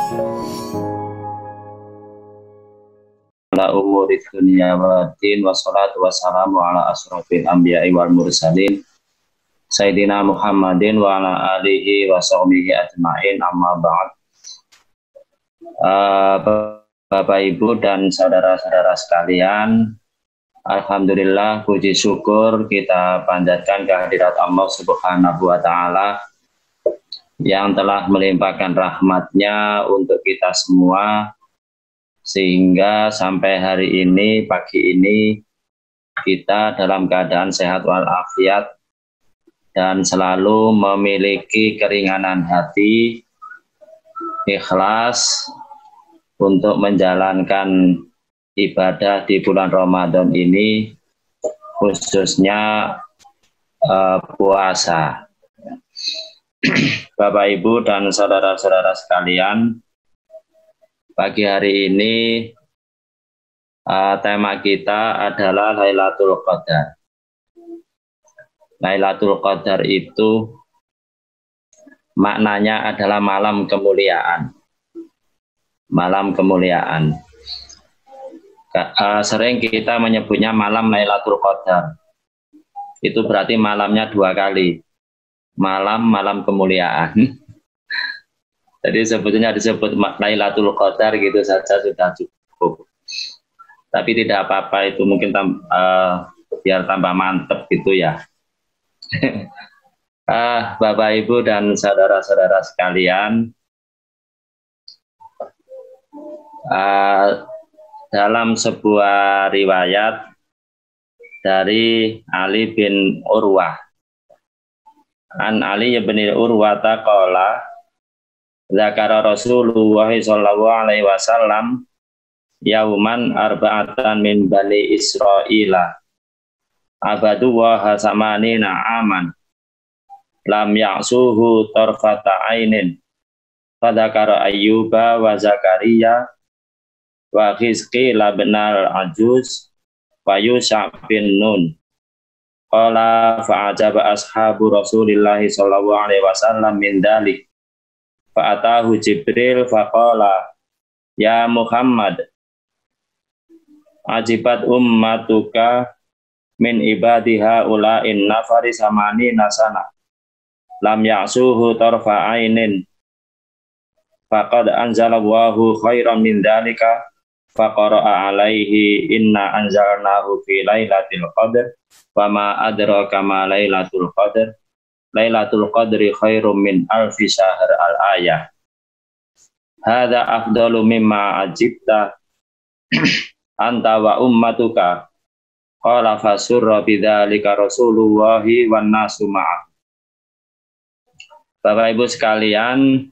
Ala umuri dunya wa din wassalatu wassalamu ala asrofil anbiya'i wal mursalin Sayyidina Muhammadin wa ala alihi wa sahbihi ajma'in amma ba'd. Bapak Ibu dan saudara-saudara sekalian, alhamdulillah puji syukur kita panjatkan kehadirat Allah Subhanahu wa taala yang telah melimpahkan rahmatnya untuk kita semua, sehingga sampai hari ini, pagi ini, kita dalam keadaan sehat walafiat dan selalu memiliki keringanan hati, ikhlas untuk menjalankan ibadah di bulan Ramadan ini, khususnya puasa. Bapak Ibu dan saudara-saudara sekalian, pagi hari ini tema kita adalah Lailatul Qadar. Lailatul Qadar itu maknanya adalah malam kemuliaan. Malam kemuliaan. Sering kita menyebutnya malam Lailatul Qadar. Itu berarti malamnya dua kali. Malam kemuliaan. Jadi sebetulnya disebut Lailatul Qadar gitu saja sudah cukup. Tapi tidak apa-apa, itu mungkin biar tambah mantep gitu ya. Bapak Ibu dan saudara-saudara sekalian, dalam sebuah riwayat dari Ali bin Urwah, an Ali bin Urwah qala zakara Rasulullah sallallahu alaihi wasallam yauman arba'atan min bani Israila abadu wa hasamanina aman lam ya'suhu tarfata ainin fadzakara Ayyuba wa Zakaria wa Hizqila binal Ajuz wa Yusha bin Nun. Qala fa'ajaba ashabu Rasulillahi sallallahu alaihi wasallam min dalik fa'atahu Jibril faqala ya Muhammad ajibat ummatuka min ibadiha ula'in nafari samani nasana lam ya'suhu tarfa ainin faqad anzalallahu khairan min dalika faqara'a alaihi inna anzalnahu fi lailatul qadr wa ma adraka ma lailatul qadr lailatul qadri khairum min alfi syahr al-ayah hadza afdalu mimma ajibta anta wa ummatuka qala fasurra bidzalika rasulullahi wan nasu ma'ah. Bapak Ibu sekalian,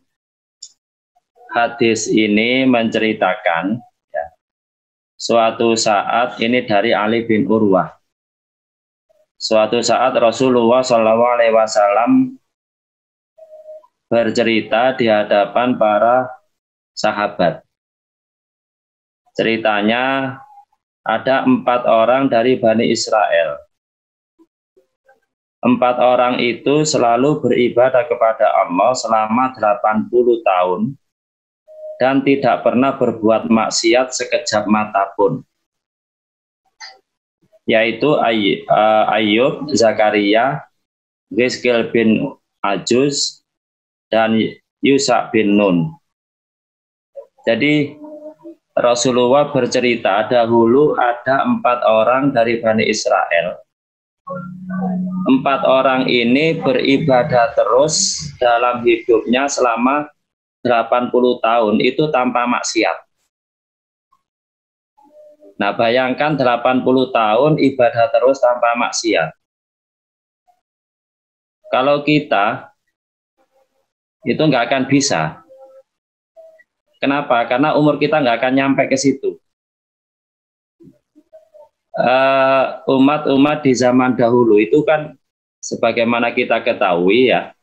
hadis ini menceritakan ya, suatu saat, ini dari Ali bin Urwah, suatu saat Rasulullah SAW bercerita di hadapan para sahabat. Ceritanya ada 4 orang dari Bani Israel. 4 orang itu selalu beribadah kepada Allah selama 80 tahun dan tidak pernah berbuat maksiat sekejap mata pun. Yaitu Ayyub, Zakaria, Hizqil bin Ajuz, dan Yusha bin Nun. Jadi Rasulullah bercerita dahulu ada 4 orang dari Bani Israel. 4 orang ini beribadah terus dalam hidupnya selama 80 tahun, itu tanpa maksiat. Nah, bayangkan 80 tahun ibadah terus tanpa maksiat. Kalau kita, itu nggak akan bisa. Kenapa? Karena umur kita nggak akan nyampe ke situ. Umat-umat di zaman dahulu itu kan, sebagaimana kita ketahui ya,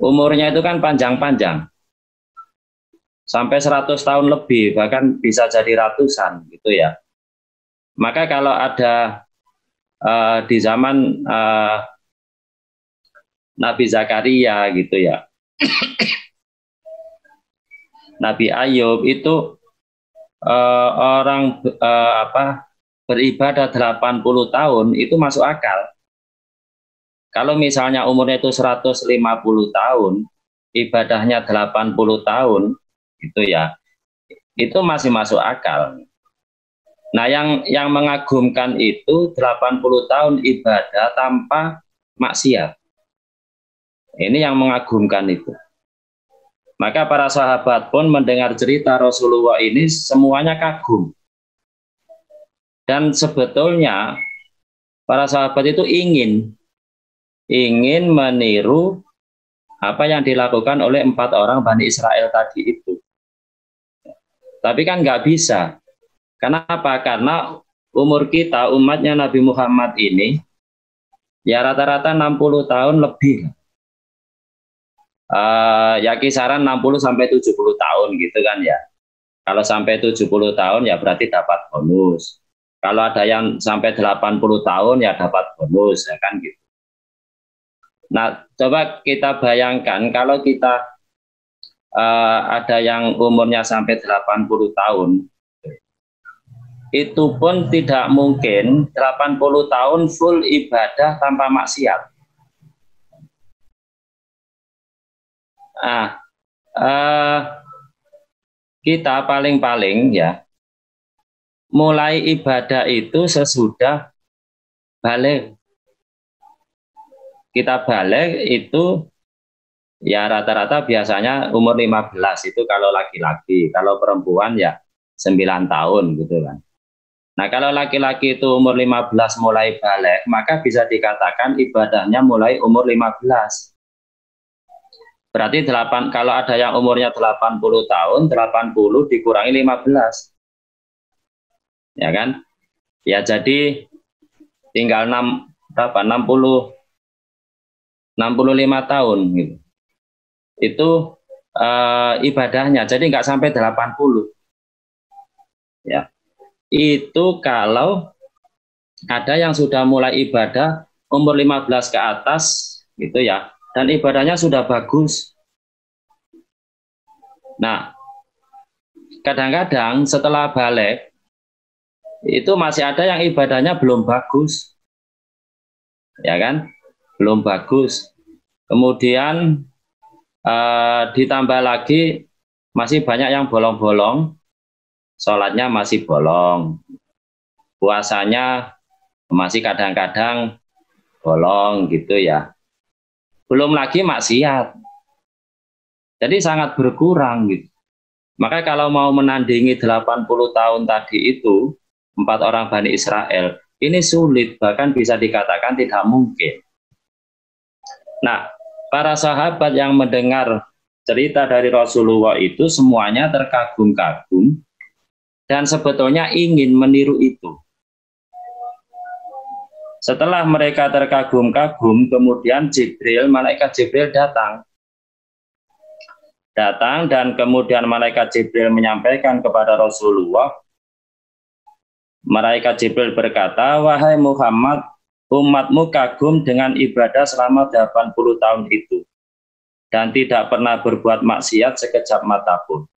umurnya itu kan panjang-panjang. Sampai 100 tahun lebih, bahkan bisa jadi ratusan gitu ya. Maka kalau ada di zaman Nabi Zakaria gitu ya, Nabi Ayub itu orang beribadah 80 tahun itu masuk akal. Kalau misalnya umurnya itu 150 tahun, ibadahnya 80 tahun, itu ya, itu masih masuk akal. Nah, yang mengagumkan itu 80 tahun ibadah tanpa maksiat. Ini yang mengagumkan itu. Maka para sahabat pun mendengar cerita Rasulullah ini semuanya kagum. Dan sebetulnya para sahabat itu ingin meniru apa yang dilakukan oleh 4 orang Bani Israel tadi itu. Tapi kan nggak bisa. Kenapa? Karena umur kita, umatnya Nabi Muhammad ini, ya rata-rata 60 tahun lebih. Ya kisaran 60 sampai 70 tahun gitu kan ya. Kalau sampai 70 tahun ya berarti dapat bonus. Kalau ada yang sampai 80 tahun ya dapat bonus ya kan gitu. Nah, coba kita bayangkan kalau kita ada yang umurnya sampai 80 tahun, itu pun tidak mungkin 80 tahun full ibadah tanpa maksiat. Kita paling-paling ya mulai ibadah itu sesudah balik. Kita balik itu ya rata-rata biasanya umur 15 itu kalau laki-laki, kalau perempuan ya 9 tahun gitu kan. Nah, kalau laki-laki itu umur 15 mulai balik, maka bisa dikatakan ibadahnya mulai umur 15. Berarti 8, kalau ada yang umurnya 80 tahun, 80 dikurangi 15. Ya kan? Ya jadi tinggal 65 tahun gitu. Itu ibadahnya. Jadi nggak sampai 80. Ya. Itu kalau ada yang sudah mulai ibadah umur 15 ke atas gitu ya. Dan ibadahnya sudah bagus. Nah, kadang-kadang setelah balik, itu masih ada yang ibadahnya belum bagus. Ya kan? Belum bagus. Kemudian ditambah lagi masih banyak yang bolong-bolong, sholatnya masih bolong, puasanya masih kadang-kadang bolong gitu ya. Belum lagi maksiat. Jadi sangat berkurang gitu. Maka kalau mau menandingi 80 tahun tadi itu 4 orang Bani Israel, ini sulit, bahkan bisa dikatakan tidak mungkin. Nah, para sahabat yang mendengar cerita dari Rasulullah itu semuanya terkagum-kagum dan sebetulnya ingin meniru itu. Setelah mereka terkagum-kagum, kemudian malaikat Jibril datang dan kemudian malaikat Jibril menyampaikan kepada Rasulullah. Malaikat Jibril berkata, "Wahai Muhammad, umatmu kagum dengan ibadah selama 80 tahun itu dan tidak pernah berbuat maksiat sekejap mata pun.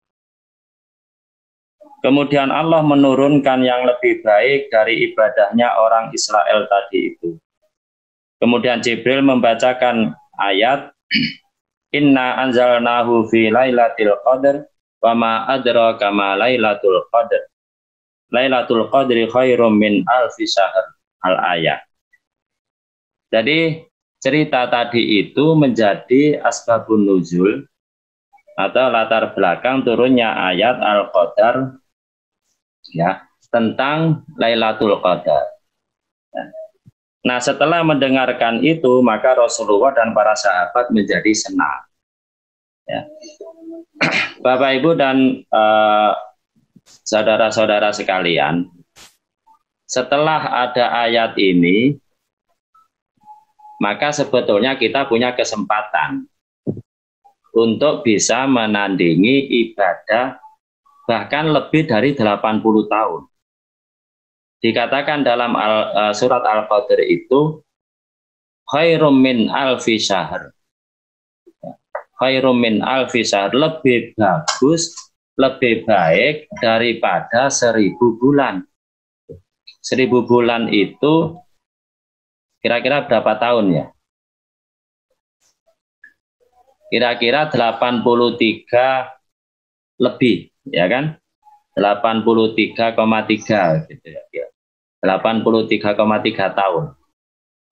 Kemudian Allah menurunkan yang lebih baik dari ibadahnya orang Israel tadi itu." Kemudian Jibril membacakan ayat, "Inna anzalnahu fi lailatul qadr wa ma adraka ma lailatul qadr. Lailatul qadri khairum min alfi syahr." Al-ayat. Jadi cerita tadi itu menjadi asbabun nuzul atau latar belakang turunnya ayat Al-Qadar ya tentang Lailatul Qadar. Nah, setelah mendengarkan itu maka Rasulullah dan para sahabat menjadi senang. Ya. Bapak Ibu dan saudara-saudara sekalian, setelah ada ayat ini maka sebetulnya kita punya kesempatan untuk bisa menandingi ibadah bahkan lebih dari 80 tahun. Dikatakan dalam surat Al-Qadr itu khairum min alfi syahr. Khairum min alfi syahr, lebih bagus lebih baik daripada 1000 bulan. 1000 bulan itu kira-kira berapa tahun ya? Kira-kira 83 lebih, ya kan? 83,3 gitu ya. 83,3 tahun.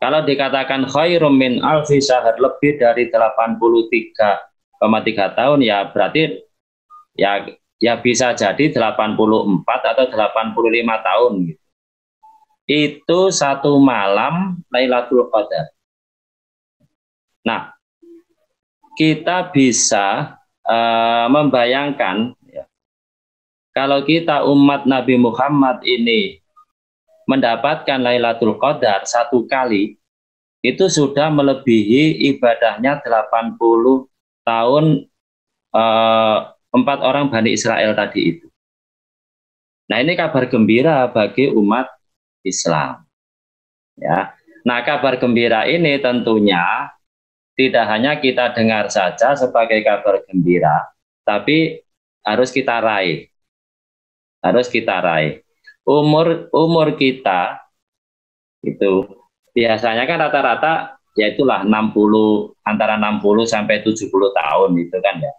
Kalau dikatakan khairum min alfi syahr, lebih dari 83,3 tahun, ya berarti ya bisa jadi 84 atau 85 tahun gitu. Itu satu malam Lailatul Qadar. Nah, kita bisa membayangkan ya, kalau kita umat Nabi Muhammad ini mendapatkan Lailatul Qadar satu kali, itu sudah melebihi ibadahnya 80 tahun 4 orang Bani Israel tadi itu. Nah, ini kabar gembira bagi umat Islam. Ya. Nah, kabar gembira ini tentunya tidak hanya kita dengar saja sebagai kabar gembira, tapi harus kita raih. Harus kita raih. Umur kita itu biasanya kan rata-rata ya itulah 60, antara 60 sampai 70 tahun itu kan ya.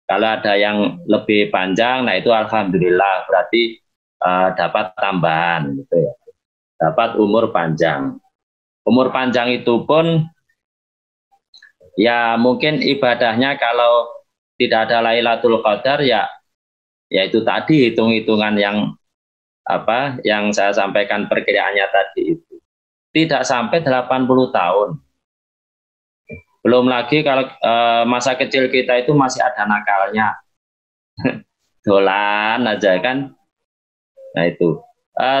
Kalau ada yang lebih panjang, nah itu alhamdulillah berarti dapat tambahan gitu ya. Dapat umur panjang. Umur panjang itu pun ya mungkin ibadahnya kalau tidak ada Lailatul Qadar ya itu tadi hitung-hitungan yang yang saya sampaikan perkiraannya tadi itu. Tidak sampai 80 tahun. Belum lagi kalau masa kecil kita itu masih ada nakalnya. Dolan aja kan. Nah itu.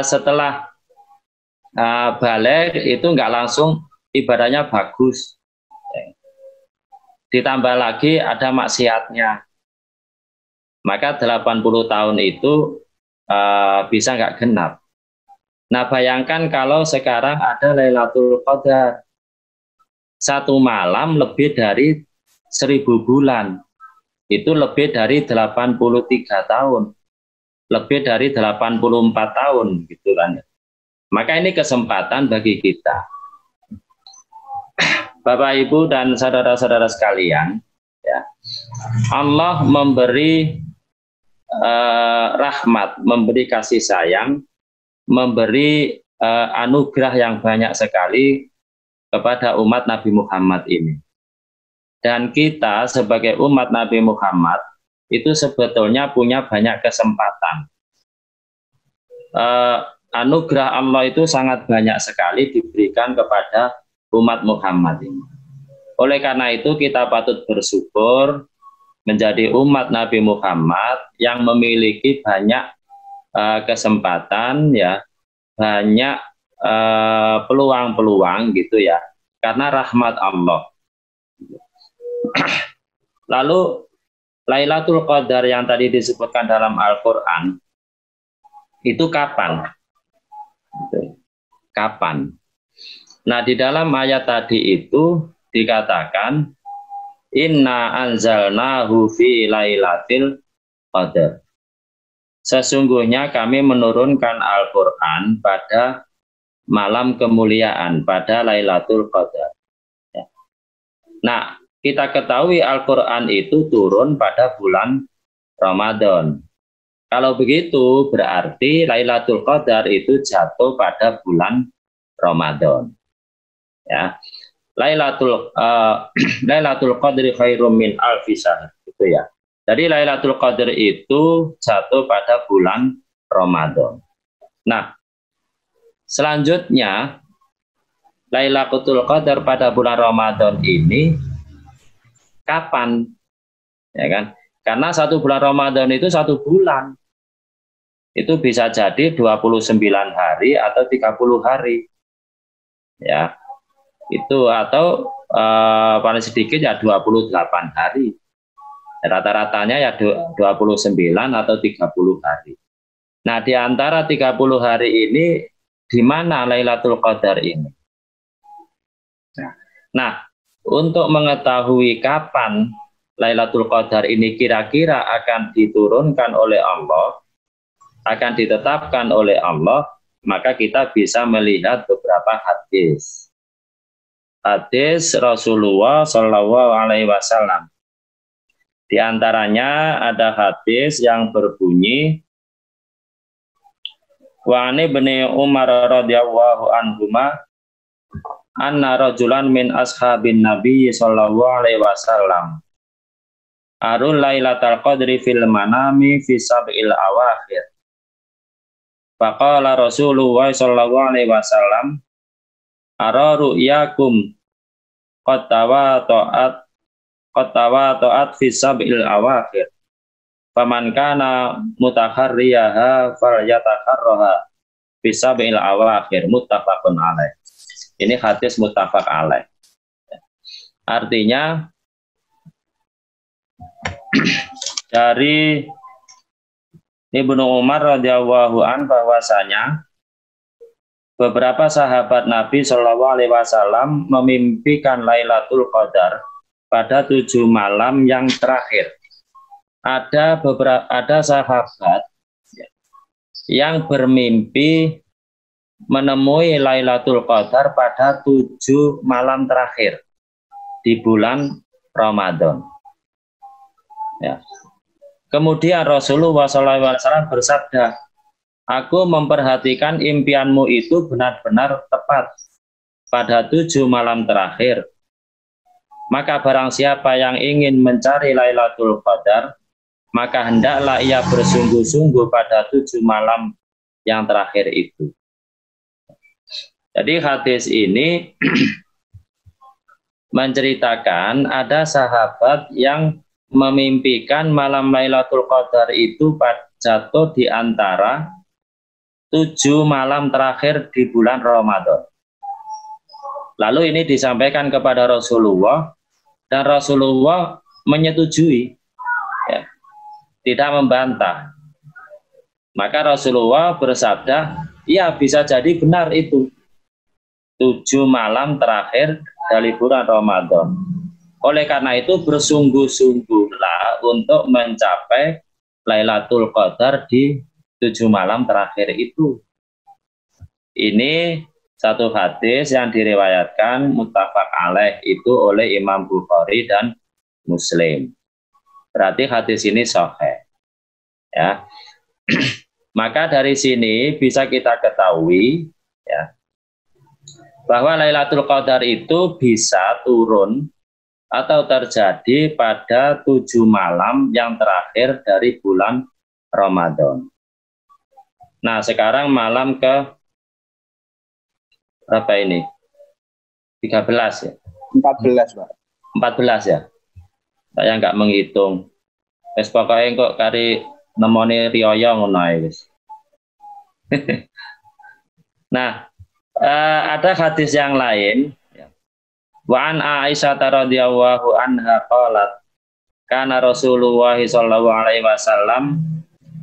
Setelah balik itu nggak langsung ibadahnya bagus. Ditambah lagi ada maksiatnya. Maka 80 tahun itu bisa nggak genap. Nah, bayangkan kalau sekarang ada Lailatul Qadar. Satu malam lebih dari 1000 bulan. Itu lebih dari 83 tahun. Lebih dari 84 tahun gitu kan. Maka ini kesempatan bagi kita. Bapak, Ibu, dan saudara-saudara sekalian, ya. Allah memberi rahmat, memberi kasih sayang, memberi anugerah yang banyak sekali kepada umat Nabi Muhammad ini. Dan kita sebagai umat Nabi Muhammad itu sebetulnya punya banyak kesempatan. Anugerah Allah itu sangat banyak sekali diberikan kepada umat Muhammad ini. Oleh karena itu kita patut bersyukur menjadi umat Nabi Muhammad yang memiliki banyak kesempatan, ya, banyak peluang-peluang gitu ya, karena rahmat Allah. Lalu Lailatul Qadar yang tadi disebutkan dalam Al-Quran itu kapan? Kapan? Nah, di dalam ayat tadi itu dikatakan inna anzalnahu fi lailatul qadar. Sesungguhnya kami menurunkan Al-Quran pada malam kemuliaan, pada Lailatul Qadar. Nah, kita ketahui Al-Quran itu turun pada bulan Ramadan. Kalau begitu berarti Lailatul Qadar itu jatuh pada bulan Ramadan. Ya. Lailatul Qadri khairum min alfi syahr, gitu ya. Jadi Lailatul Qadar itu jatuh pada bulan Ramadan. Nah, selanjutnya Lailatul Qadar pada bulan Ramadan ini kapan? Ya kan? Karena satu bulan Ramadan itu satu bulan. Itu bisa jadi 29 hari atau 30 hari. Ya. Itu atau paling sedikit ya 28 hari. Rata-ratanya ya 29 atau 30 hari. Nah, di antara 30 hari ini di mana Lailatul Qadar ini? Nah, untuk mengetahui kapan Lailatul Qadar ini kira-kira akan diturunkan oleh Allah, akan ditetapkan oleh Allah, maka kita bisa melihat beberapa hadis. Hadis Rasulullah Shallallahu Alaihi Wasallam. Di antaranya ada hadis yang berbunyi, wa ani bin Umar radhiyallahu anhuma anna rajulan min ashabin Nabi sallallahu alaihi wasallam arul lailatal qadri fil manami fi sab'il awakhir. Faqala Rasulullah sallallahu alaihi wasallam ara ru'yakum qad tawato'at fi sab'il awakhir. Faman kana mutaharriyaha falyataharraha fi sab'il awakhir. Muttafaqun alaih. Ini hadis muttafaq alaih. Artinya dari Ibnu Umar radhiyallahu an bahwasanya beberapa sahabat Nabi Shallallahu Alaihi Wasallam memimpikan Lailatul Qadar pada 7 malam yang terakhir. Ada sahabat yang bermimpi menemui Lailatul Qadar pada 7 malam terakhir di bulan Ramadan. Ya. Kemudian Rasulullah SAW bersabda, aku memperhatikan impianmu itu benar-benar tepat pada 7 malam terakhir. Maka barang siapa yang ingin mencari Lailatul Qadar, maka hendaklah ia bersungguh-sungguh pada 7 malam yang terakhir itu. Jadi hadis ini menceritakan ada sahabat yang memimpikan malam Lailatul Qadar itu jatuh di antara 7 malam terakhir di bulan Ramadan. Lalu ini disampaikan kepada Rasulullah dan Rasulullah menyetujui, ya, tidak membantah. Maka Rasulullah bersabda, ya bisa jadi benar itu 7 malam terakhir dari bulan Ramadan. Oleh karena itu bersungguh-sungguhlah untuk mencapai Lailatul Qadar di 7 malam terakhir itu. Ini satu hadis yang diriwayatkan muttafaq alaih itu oleh Imam Bukhari dan Muslim. Berarti hadis ini sahih. Ya. Maka dari sini bisa kita ketahui, ya, bahwa Lailatul Qadar itu bisa turun atau terjadi pada 7 malam yang terakhir dari bulan Ramadan. Nah, sekarang malam ke berapa ini? 13 ya? 14, Pak. 14 ya? Saya nggak menghitung. Wes pokoknya kok kari nemoni riyoyo ngono ae wis. Nah, ada hadis yang lain. Wa an Aisyah radhiyallahu anha qalat kana Rasulullah sallallahu alaihi wasallam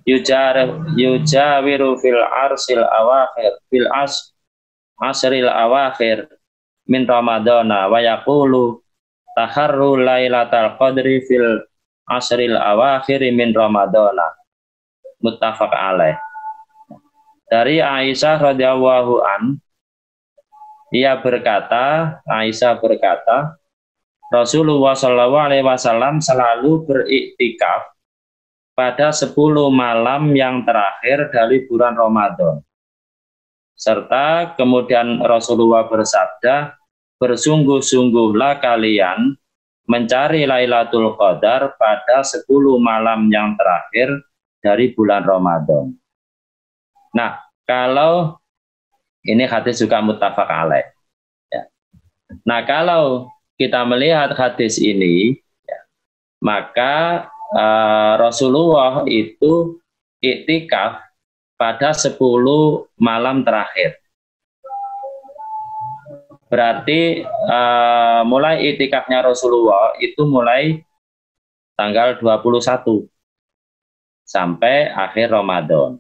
yujawiru fil arsil awakhir fil asril awakhir min Ramadana wa yaqulu taharru lailatal qadri fil asril awakhir min Ramadana. Muttafaq alaih. Dari Aisyah radhiyallahu an, Aisyah berkata, Rasulullah Shallallahu Alaihi Wasallam selalu beriktikaf pada 10 malam yang terakhir dari bulan Ramadan. Serta kemudian Rasulullah bersabda, bersungguh-sungguhlah kalian mencari Lailatul Qadar pada 10 malam yang terakhir dari bulan Ramadan. Nah, kalau ini hadis juga muttafaq alaih. Ya. Nah, kalau kita melihat hadis ini, ya, maka Rasulullah itu iktikaf pada 10 malam terakhir. Berarti mulai iktikafnya Rasulullah itu mulai tanggal 21 sampai akhir Ramadan.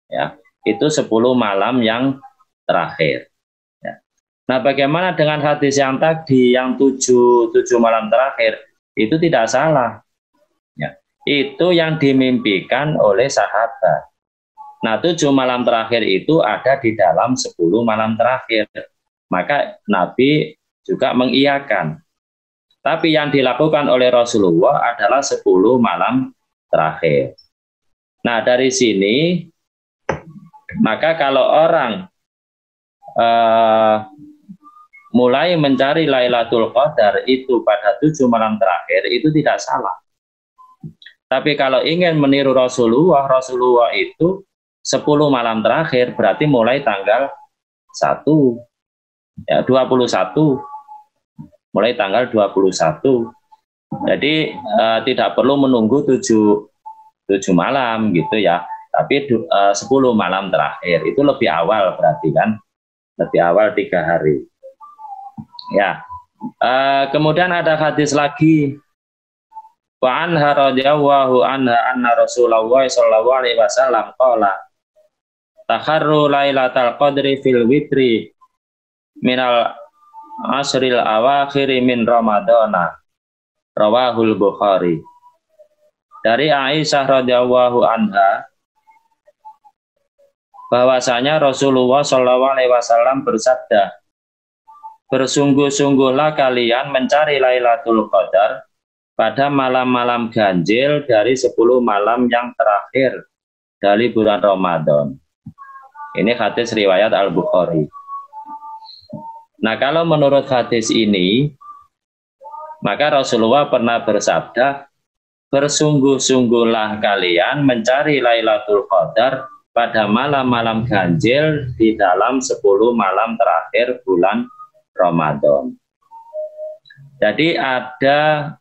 Ya, itu 10 malam yang terakhir. Ya. Nah, bagaimana dengan hadis yang tadi yang 7 malam terakhir? itu tidak salah. Ya. Itu yang dimimpikan oleh sahabat. Nah, 7 malam terakhir itu ada di dalam 10 malam terakhir. Maka Nabi juga mengiyakan. Tapi yang dilakukan oleh Rasulullah adalah 10 malam terakhir. Nah, dari sini, maka kalau orang mulai mencari Lailatul Qadar itu pada 7 malam terakhir, itu tidak salah. Tapi kalau ingin meniru Rasulullah, Rasulullah itu 10 malam terakhir, berarti mulai tanggal 1, ya 21, mulai tanggal 21. Jadi tidak perlu menunggu 7 malam gitu ya, tapi 10 malam terakhir, itu lebih awal berarti kan, lebih awal 3 hari. Ya, kemudian ada hadis lagi. Wa anha radhiyallahu anha anna Rasulullah sallallahu alaihi wasallam qala takharru lailatal qadri fil witri minal asril awakhir min ramadana, rawahul Bukhari. Dari Aisyah radhiyallahu anha bahwasanya Rasulullah sallallahu alaihi wasallam bersabda, bersungguh-sungguhlah kalian mencari Lailatul Qadar pada malam-malam ganjil dari 10 malam yang terakhir dari bulan Ramadan. Ini hadis riwayat Al-Bukhari. Nah, kalau menurut hadis ini, maka Rasulullah pernah bersabda, bersungguh-sungguhlah kalian mencari Lailatul Qadar pada malam-malam ganjil di dalam 10 malam terakhir bulan Ramadan. Jadi ada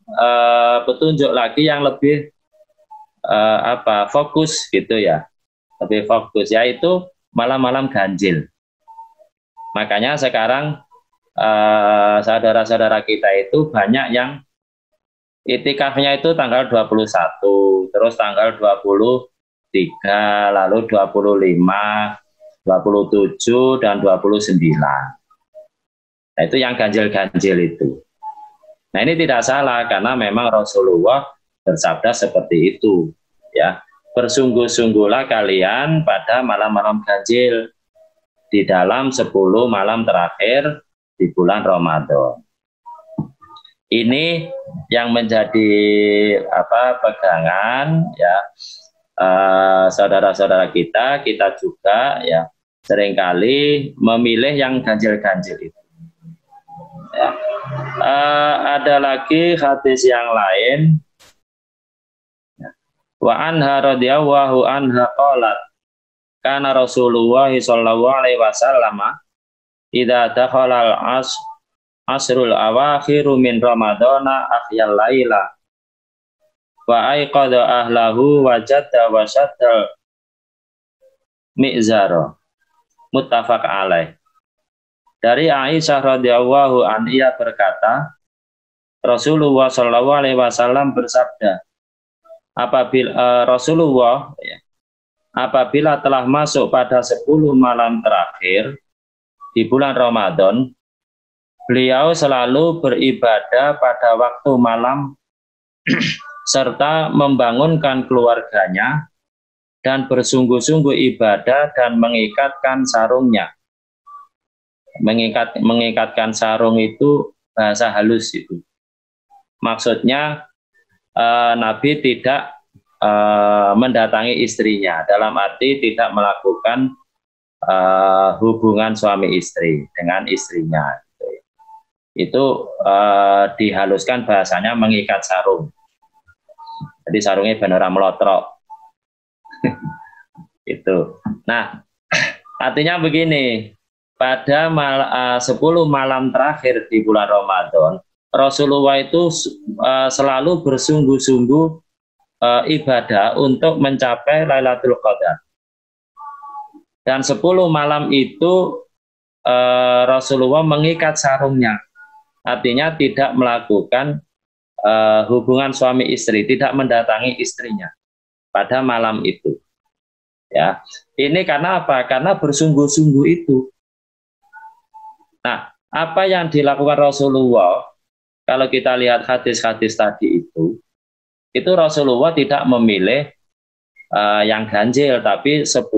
petunjuk lagi yang lebih fokus gitu ya, lebih fokus, yaitu malam-malam ganjil. Makanya sekarang saudara-saudara kita itu banyak yang itikafnya itu tanggal 21, terus tanggal 23, lalu 25, 27 dan 29. Nah, itu yang ganjil-ganjil itu. Nah, ini tidak salah karena memang Rasulullah bersabda seperti itu, ya. Bersungguh-sungguhlah kalian pada malam-malam ganjil di dalam 10 malam terakhir di bulan Ramadan. Ini yang menjadi pegangan ya saudara-saudara kita juga ya seringkali memilih yang ganjil-ganjil itu. Ya. Ada lagi hadis yang lain. Wa anha radhiyallahu anha qalat kana Rasulullah sallallahu alaihi wasallam idza dakhala asrul awakhiru min ramadana ahyal laila wa aiqadha ahlahu wajadda wasaddal mi'zara, muttafaq alaih. Dari Aisyah radhiyallahu anha berkata, Rasulullah sallallahu alaihi wasallam bersabda, apabila telah masuk pada 10 malam terakhir di bulan Ramadan, beliau selalu beribadah pada waktu malam serta membangunkan keluarganya dan bersungguh-sungguh ibadah dan mengikatkan sarungnya. Mengikatkan sarung itu bahasa halus itu. Maksudnya Nabi tidak mendatangi istrinya, dalam arti tidak melakukan hubungan suami istri dengan istrinya. Itu dihaluskan bahasanya mengikat sarung. Jadi sarungnya benar melotrok. Itu. Nah, artinya begini. Pada 10 malam terakhir di bulan Ramadan, Rasulullah itu selalu bersungguh-sungguh ibadah untuk mencapai Lailatul Qadar. Dan 10 malam itu Rasulullah mengikat sarungnya. Artinya tidak melakukan hubungan suami istri, tidak mendatangi istrinya pada malam itu. Ya, ini karena apa? Karena bersungguh-sungguh itu. Nah, apa yang dilakukan Rasulullah kalau kita lihat hadis-hadis tadi itu Rasulullah tidak memilih yang ganjil, tapi 10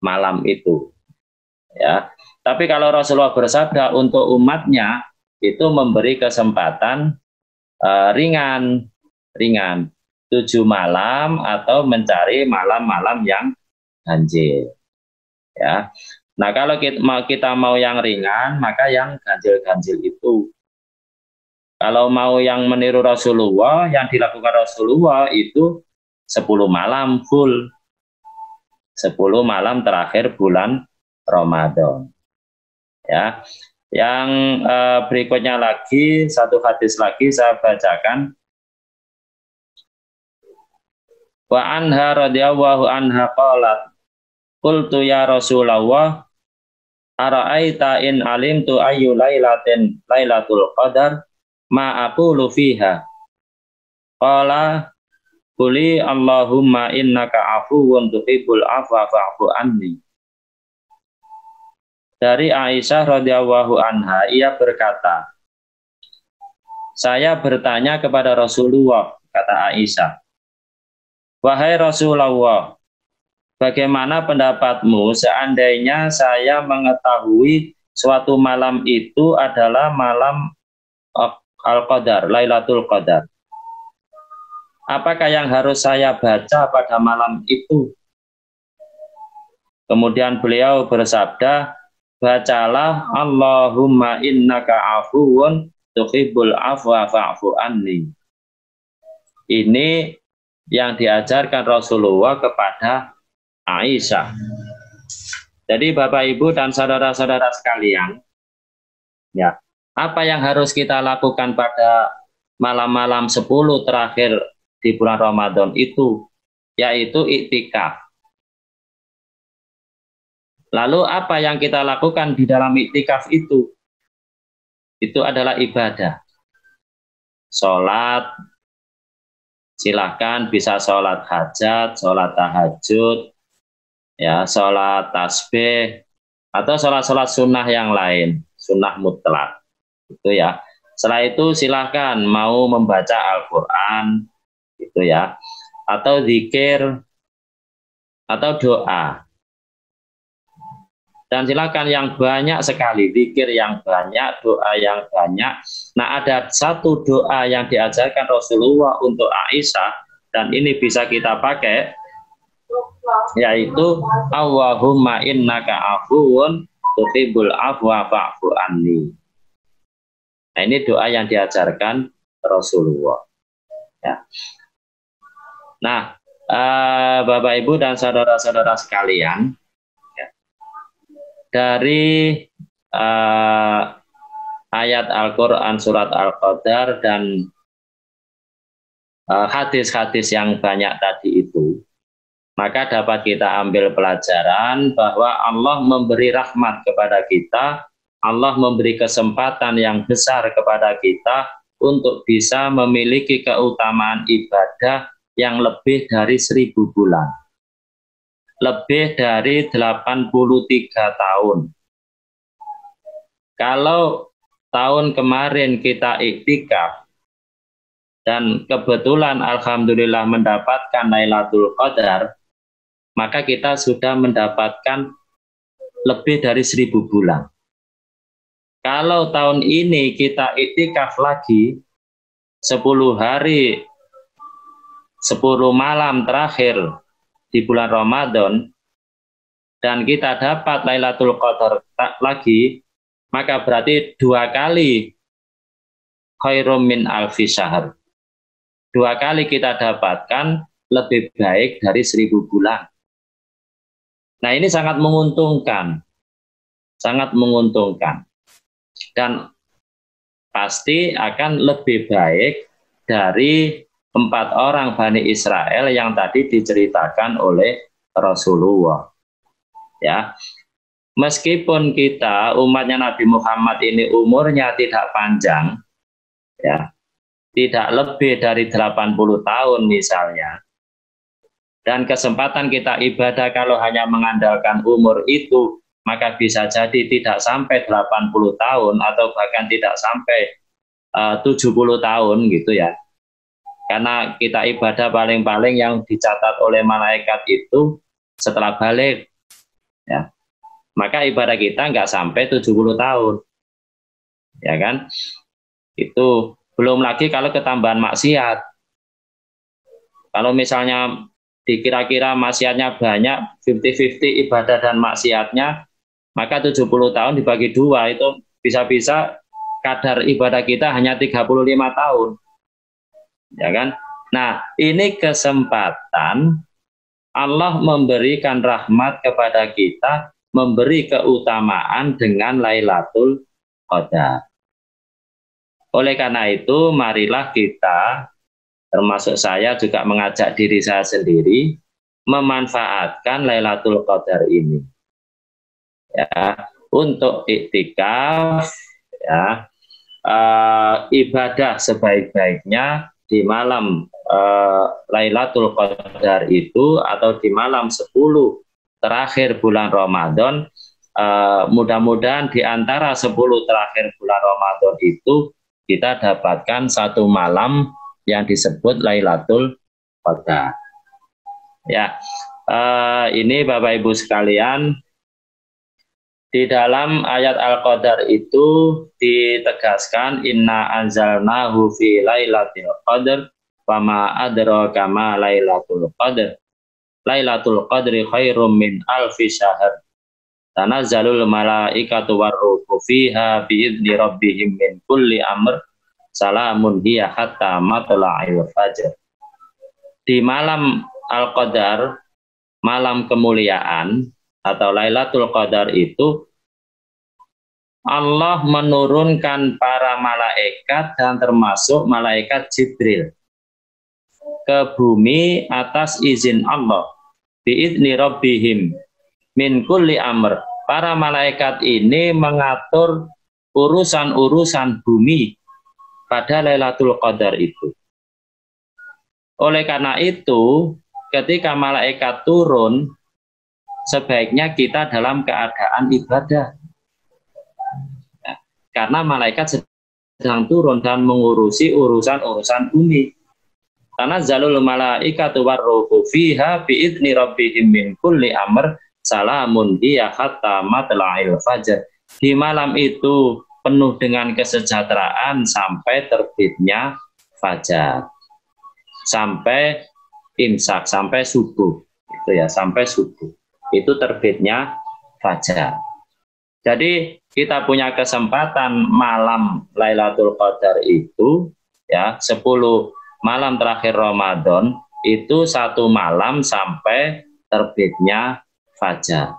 malam itu. Ya, tapi kalau Rasulullah bersabda untuk umatnya itu memberi kesempatan ringan, 7 malam atau mencari malam-malam yang ganjil. Ya, nah kalau kita mau yang ringan, maka yang ganjil-ganjil itu. Kalau mau yang meniru Rasulullah, yang dilakukan Rasulullah itu 10 malam full. 10 malam terakhir bulan Ramadan. Ya. Yang berikutnya lagi, satu hadis lagi saya bacakan. Wa anha radhiyallahu anha qalat qultu ya Rasulullah ara'aita in alimtu ayyu lailatul qadar ma aqulu fiha qala quli Allahumma innaka afuwun tuhibbul afwa fa'fu anni. Dari Aisyah radhiyallahu anha, ia berkata, saya bertanya kepada Rasulullah, kata Aisyah, wahai Rasulullah, bagaimana pendapatmu seandainya saya mengetahui suatu malam itu adalah malam Al-Qadar, Lailatul Qadar. Apakah yang harus saya baca pada malam itu? Kemudian beliau bersabda, bacalah Allahumma innaka afuwun tuhibbul afwa fa'fu anni. Ini yang diajarkan Rasulullah kepada Aisyah. Jadi Bapak Ibu dan saudara-saudara sekalian, ya, apa yang harus kita lakukan pada malam-malam 10 terakhir di bulan Ramadan itu, yaitu iktikaf. Lalu apa yang kita lakukan di dalam iktikaf itu? Itu adalah ibadah. Sholat, silahkan bisa sholat hajat, sholat tahajud, ya, sholat tasbih, atau sholat-sholat sunnah yang lain, sunnah mutlak. Itu ya. Setelah itu silahkan mau membaca Al-Quran, gitu ya, atau zikir, atau doa. Dan silakan yang banyak sekali, zikir yang banyak, doa yang banyak. Nah, ada satu doa yang diajarkan Rasulullah untuk Aisyah, dan ini bisa kita pakai, yaitu Allahumma innaka afuwun tuhibbul afwa fa'fu anni. Nah, ini doa yang diajarkan Rasulullah. Ya. Nah, Bapak Ibu dan saudara-saudara sekalian, ya, dari ayat Al-Quran surat Al-Qadar dan hadis-hadis yang banyak tadi itu, maka dapat kita ambil pelajaran bahwa Allah memberi rahmat kepada kita, Allah memberi kesempatan yang besar kepada kita untuk bisa memiliki keutamaan ibadah yang lebih dari 1000 bulan. Lebih dari 83 tahun. Kalau tahun kemarin kita iktikaf, dan kebetulan alhamdulillah mendapatkan Lailatul Qadar, maka kita sudah mendapatkan lebih dari 1000 bulan. Kalau tahun ini kita iktikaf lagi 10 hari 10 malam terakhir di bulan Ramadan dan kita dapat Lailatul Qadar lagi, maka berarti 2 kali khairum min alfi syahr. 2 kali kita dapatkan lebih baik dari 1000 bulan. Nah, ini sangat menguntungkan. Sangat menguntungkan. Dan pasti akan lebih baik dari 4 orang Bani Israel yang tadi diceritakan oleh Rasulullah. Ya, meskipun kita umatnya Nabi Muhammad ini umurnya tidak panjang, ya, tidak lebih dari 80 tahun misalnya, dan kesempatan kita ibadah kalau hanya mengandalkan umur itu, maka bisa jadi tidak sampai 80 tahun atau bahkan tidak sampai 70 tahun gitu ya. Karena kita ibadah paling-paling yang dicatat oleh malaikat itu setelah balik ya. Maka ibadah kita nggak sampai 70 tahun. Ya kan? Itu belum lagi kalau ketambahan maksiat. Kalau misalnya dikira-kira maksiatnya banyak, 50-50 ibadah dan maksiatnya, maka 70 tahun dibagi dua itu bisa-bisa kadar ibadah kita hanya 35 tahun. Ya kan? Nah, ini kesempatan Allah memberikan rahmat kepada kita, memberi keutamaan dengan Lailatul Qadar. Oleh karena itu, marilah kita, termasuk saya juga mengajak diri saya sendiri, memanfaatkan Lailatul Qadar ini. Ya, untuk iktikaf, ya, ibadah sebaik-baiknya di malam Lailatul Qadar itu atau di malam 10 terakhir bulan Ramadan. Mudah-mudahan di antara 10 terakhir bulan Ramadan itu kita dapatkan satu malam yang disebut Lailatul Qadar. Ya, ini Bapak Ibu sekalian, di dalam ayat Al-Qadar itu ditegaskan inna anzalnahu fi lailatul qadr wama adraka ma lailatul qadr. Lailatul qadri khairum min alfi syahr. Tanazzalul malaikatu warruhu fiha biidzni rabbihim min kulli amr. Salamun hiya hatta matla'il fajr. Di malam Al-Qadar, malam kemuliaan atau Lailatul Qadar itu Allah menurunkan para malaikat dan termasuk malaikat Jibril ke bumi atas izin Allah biidzni rabbihim min kulli amr. Para malaikat ini mengatur urusan-urusan bumi pada Lailatul Qadar itu. Oleh karena itu, ketika malaikat turun, sebaiknya kita dalam keadaan ibadah. Ya, karena malaikat sedang turun dan mengurusi urusan-urusan bumi. Tanazzalul malaikatu warruhu fiha biidzni rabbihim min kulli amr. Salamun hiya hatta matla'il fajr. Di malam itu penuh dengan kesejahteraan sampai terbitnya fajar. Sampai imsak, sampai subuh. Itu ya, sampai subuh. Itu terbitnya fajar. Jadi kita punya kesempatan malam Lailatul Qadar itu ya 10 malam terakhir Ramadan itu satu malam sampai terbitnya fajar.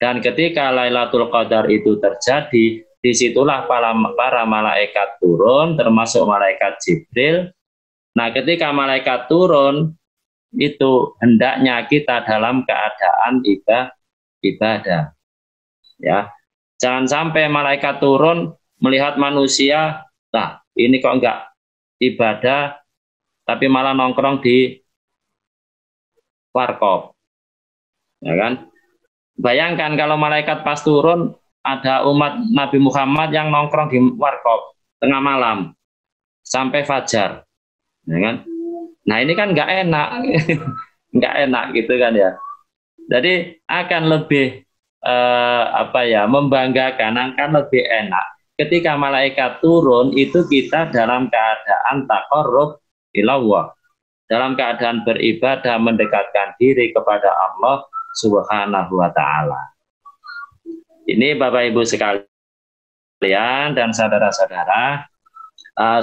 Dan ketika Lailatul Qadar itu terjadi, disitulah para malaikat turun, termasuk malaikat Jibril. Nah, ketika malaikat turun, itu hendaknya kita dalam keadaan ibadah. Ya, jangan sampai malaikat turun melihat manusia, nah ini kok enggak ibadah, tapi malah nongkrong di warkop. Ya kan? Bayangkan kalau malaikat pas turun ada umat Nabi Muhammad yang nongkrong di warkop tengah malam sampai fajar, ya kan? Nah ini kan nggak enak, nggak enak gitu kan ya. Jadi akan lebih membanggakan, akan lebih enak ketika malaikat turun itu kita dalam keadaan taqarrub ilallah, dalam keadaan beribadah mendekatkan diri kepada Allah Subhanahu wa ta'ala. Ini Bapak Ibu sekalian dan saudara-saudara,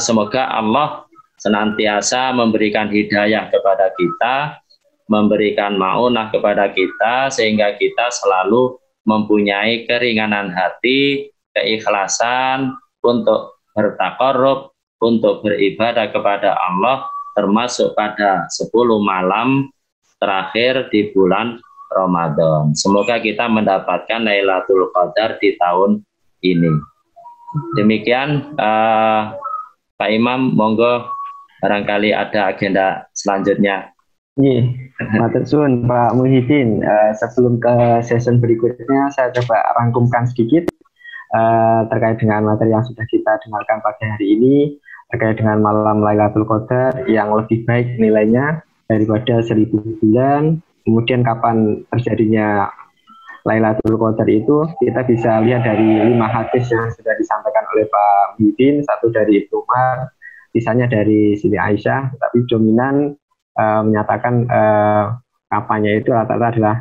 semoga Allah senantiasa memberikan hidayah kepada kita, memberikan ma'unah kepada kita, sehingga kita selalu mempunyai keringanan hati, keikhlasan untuk bertaqarrub, untuk beribadah kepada Allah, termasuk pada 10 malam terakhir di bulan Ramadan. Semoga kita mendapatkan Lailatul Qadar di tahun ini. Demikian Pak Imam, monggo barangkali ada agenda selanjutnya. Iya, matur suwun Pak Muhyiddin. Sebelum ke session berikutnya, saya coba rangkumkan sedikit. terkait dengan materi yang sudah kita dengarkan pagi hari ini, terkait dengan malam Lailatul Qadar yang lebih baik nilainya daripada 1000 bulan. Kemudian kapan terjadinya Lailatul Qadar itu kita bisa lihat dari 5 hadis yang sudah disampaikan oleh Pak Muhyiddin, satu dari Ibnu Umar, sisanya dari Siti Aisyah, tapi dominan menyatakan kapannya itu rata-rata adalah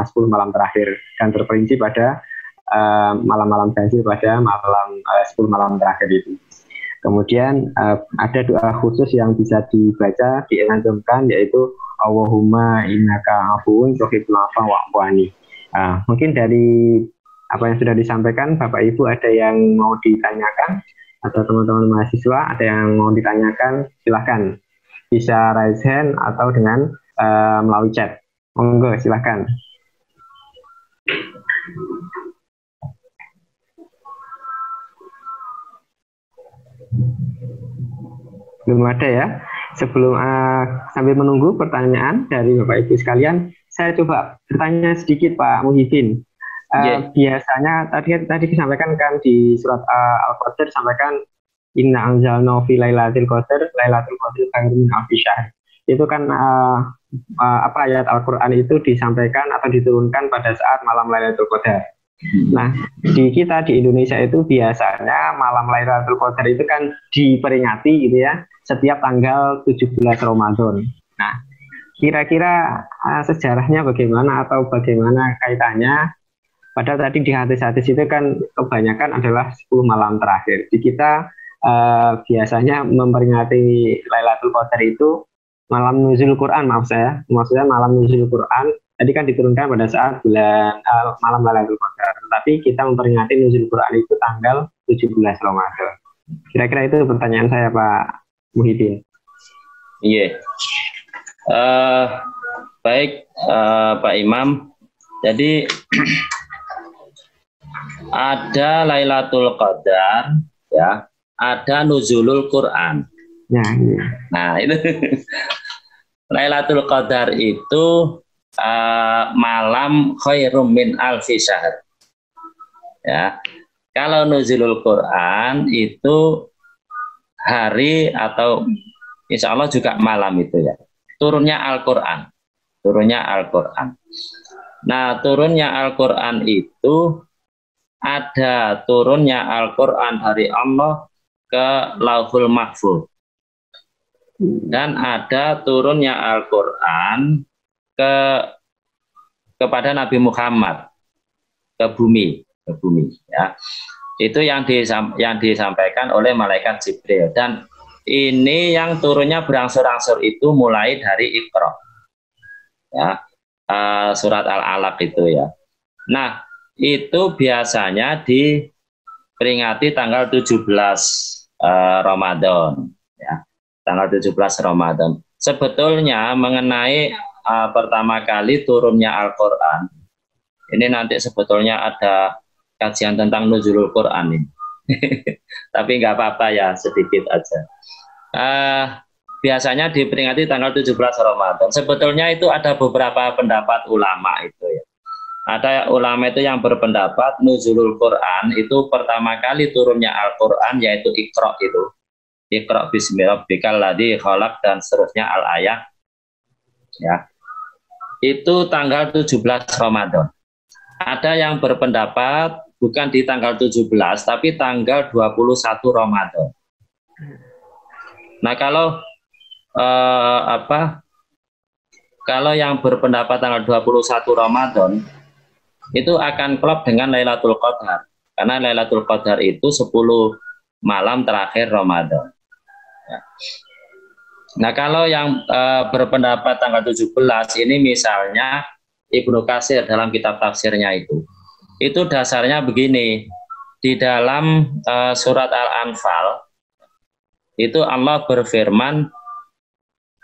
10 malam terakhir dan terperinci pada malam-malam ganjil pada malam 10 malam terakhir itu. Kemudian ada doa khusus yang bisa dibaca, dianjurkan, yaitu Allahumma innaka afuwun tuhibbul afwa wa'fu anni. Mungkin dari apa yang sudah disampaikan Bapak Ibu ada yang mau ditanyakan, atau teman-teman mahasiswa ada yang mau ditanyakan, silahkan bisa raise hand atau dengan melalui chat. Monggo silahkan. Belum ada ya. Sebelum sambil menunggu pertanyaan dari Bapak Ibu sekalian, saya coba bertanya sedikit Pak Muhyiddin. Biasanya tadi disampaikan kan di surat Al-Qadar disampaikan inna anzalnahu fi lailatul qadar khairun min alfi syahr. Itu kan ayat Al-Qur'an itu disampaikan atau diturunkan pada saat malam Lailatul Qadar. Nah, di kita di Indonesia itu biasanya malam Lailatul Qadar itu kan diperingati gitu ya, setiap tanggal 17 Ramadan. Nah, kira-kira sejarahnya bagaimana atau bagaimana kaitannya? Padahal tadi di hadis-hadis itu kan kebanyakan adalah 10 malam terakhir. Di kita biasanya memperingati Lailatul Qadar itu malam nuzul Quran, maksudnya malam nuzul Quran. Tadi kan diturunkan pada saat bulan malam Lailatul Qadar. Tapi kita memperingati nuzul Quran itu tanggal 17 Ramadan. Kira-kira itu pertanyaan saya Pak Muhyiddin. Iya. Baik Pak Imam. Jadi ada Lailatul Qadar, ya, ada nuzulul Quran. Ya, iya. Nah, itu Lailatul Qadar itu malam khairum min alfi syahr. Ya. Kalau nuzulul Quran itu hari atau insya Allah juga malam itu ya. Turunnya Al-Quran. Nah, turunnya Al-Quran itu ada turunnya Al-Quran dari Allah ke Lauhul Mahfuz. Dan ada turunnya Al-Quran kepada Nabi Muhammad ke bumi ya. Itu yang disampaikan oleh malaikat Jibril, dan ini yang turunnya berangsur-angsur itu mulai dari Iqra ya, surat Al-Alaq itu ya. Nah, itu biasanya diperingati tanggal 17 Ramadan ya. Tanggal 17 Ramadan. Sebetulnya mengenai pertama kali turunnya Al-Qur'an, ini nanti sebetulnya ada kajian tentang nuzulul Quran ini. Tapi nggak apa-apa ya, sedikit aja. Biasanya diperingati tanggal 17 Ramadan. Sebetulnya itu ada beberapa pendapat ulama itu ya. Ada ulama itu yang berpendapat nuzulul Quran itu pertama kali turunnya Al-Quran yaitu Iqra itu. Iqra bismi rabbikal ladzi khalaq dan seterusnya al-ayat. Ya. Itu tanggal 17 Ramadan. Ada yang berpendapat bukan di tanggal 17 tapi tanggal 21 Ramadan. Nah, kalau yang berpendapat tanggal 21 Ramadan itu akan klop dengan Lailatul Qadar, karena Lailatul Qadar itu 10 malam terakhir Ramadan ya. Nah, kalau yang berpendapat tanggal 17 ini misalnya Ibnu Katsir dalam kitab tafsirnya itu dasarnya begini, di dalam surat Al-Anfal itu Allah berfirman,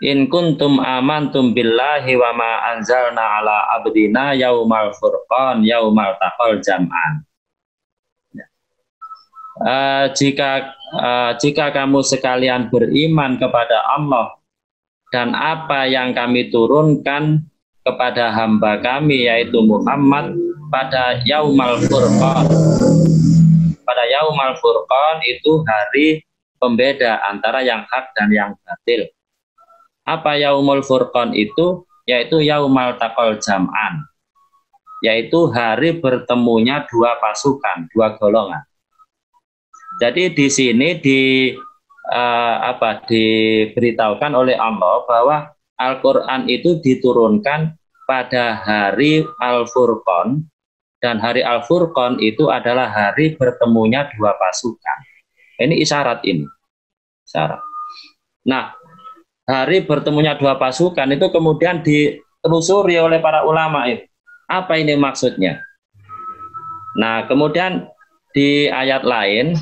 in kuntum amantum billahi wa ma anzalna ala abdina yaumal furqan yaumal taqal jam'an. Jika kamu sekalian beriman kepada Allah dan apa yang kami turunkan kepada hamba kami yaitu Muhammad pada yaumal furqan, pada Yaumal Furqan itu hari pembeda antara yang hak dan yang batil. Apa Yaumul Furqan itu? Yaitu Yaumal Taqal Jam'an, yaitu hari bertemunya dua pasukan, dua golongan. Jadi di sini diberitahukan oleh Allah bahwa Al-Quran itu diturunkan pada hari Al-Furqan, dan hari Al-Furqan itu adalah hari bertemunya dua pasukan. Ini isyarat ini. Isyarat. Nah, hari bertemunya dua pasukan itu kemudian ditelusuri oleh para ulama itu. Apa ini maksudnya? Nah, kemudian di ayat lain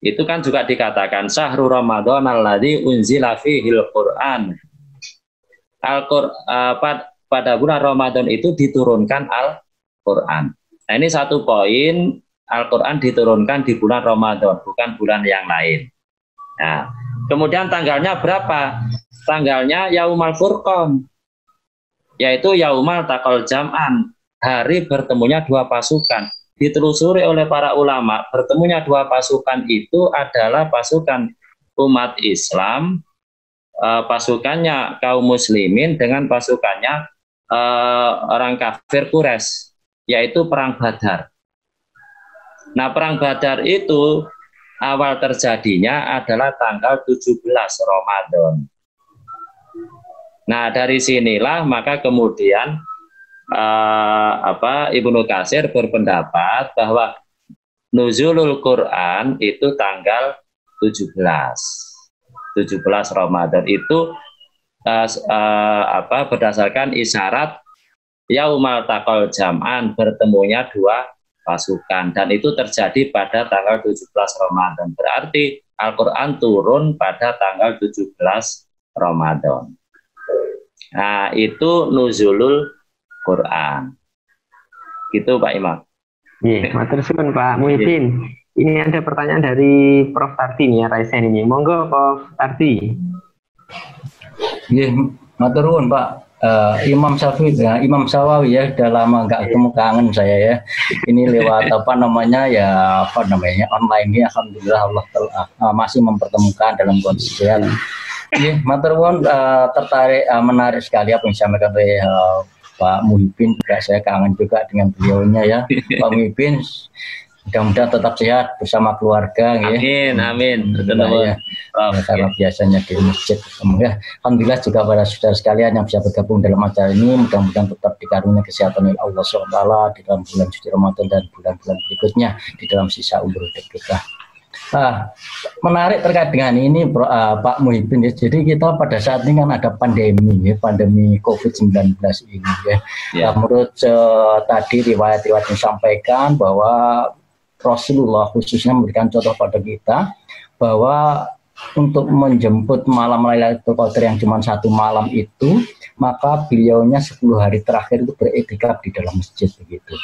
itu kan juga dikatakan syahrul Ramadan alladzi unzila fihil Qur'an. Pada bulan Ramadan itu diturunkan Al-Qur'an. Nah, ini satu poin, Al-Qur'an diturunkan di bulan Ramadan, bukan bulan yang lain. Nah, kemudian tanggalnya berapa? Tanggalnya Yaumal Furqan, yaitu Yaumal Taqal Jam'an, hari bertemunya dua pasukan. Ditelusuri oleh para ulama, bertemunya dua pasukan itu adalah pasukan umat Islam, pasukannya kaum muslimin dengan pasukannya orang kafir Quraisy, yaitu perang Badar. Nah, perang Badar itu awal terjadinya adalah tanggal 17 Ramadan. Nah, dari sinilah maka kemudian Ibnu Katsir berpendapat bahwa nuzulul Quran itu tanggal 17 Ramadan itu berdasarkan isyarat Yaumal Taqal Jam'an, bertemunya dua pasukan, dan itu terjadi pada tanggal 17 Ramadan. Berarti Al-Quran turun pada tanggal 17 Ramadan. Nah, itu nuzulul Quran. Gitu Pak Imam. Iya, matur suwun Pak Muhyiddin. Ini ada pertanyaan dari Prof. Tardi nih ya, Raisen ini. Monggo Prof. Tardi. Iya, matur nuwun Pak. Imam Sawawi ya, udah lama nggak ketemu, kangen saya ya. Ini lewat online ini, alhamdulillah Allah masih mempertemukan dalam kondisi sehat. Iya, matur nuwun, tertarik, menarik sekali apa yang disampaikan oleh Pak Muhyiddin. Juga saya kangen juga dengan beliaunya ya. Pak Muhyiddin, mudah-mudahan tetap sehat bersama keluarga. Amin, ya. Amin. Ya, karena biasanya di masjid. Ya, alhamdulillah juga para saudara sekalian yang bisa bergabung dalam acara ini, mudah-mudahan tetap dikaruniai kesehatan oleh Allah SWT di dalam bulan suci Ramadan dan bulan-bulan berikutnya di dalam sisa umur hidup kita. Menarik terkait dengan ini Pak Muhyiddin ya. Jadi kita pada saat ini kan ada pandemi ya, pandemi COVID-19 ini ya. Menurut tadi riwayat-riwayat yang disampaikan bahwa Rasulullah khususnya memberikan contoh pada kita bahwa untuk menjemput malam Lailatul Qadar yang cuma satu malam itu, maka beliaunya 10 hari terakhir itu beriktikaf di dalam masjid begitu.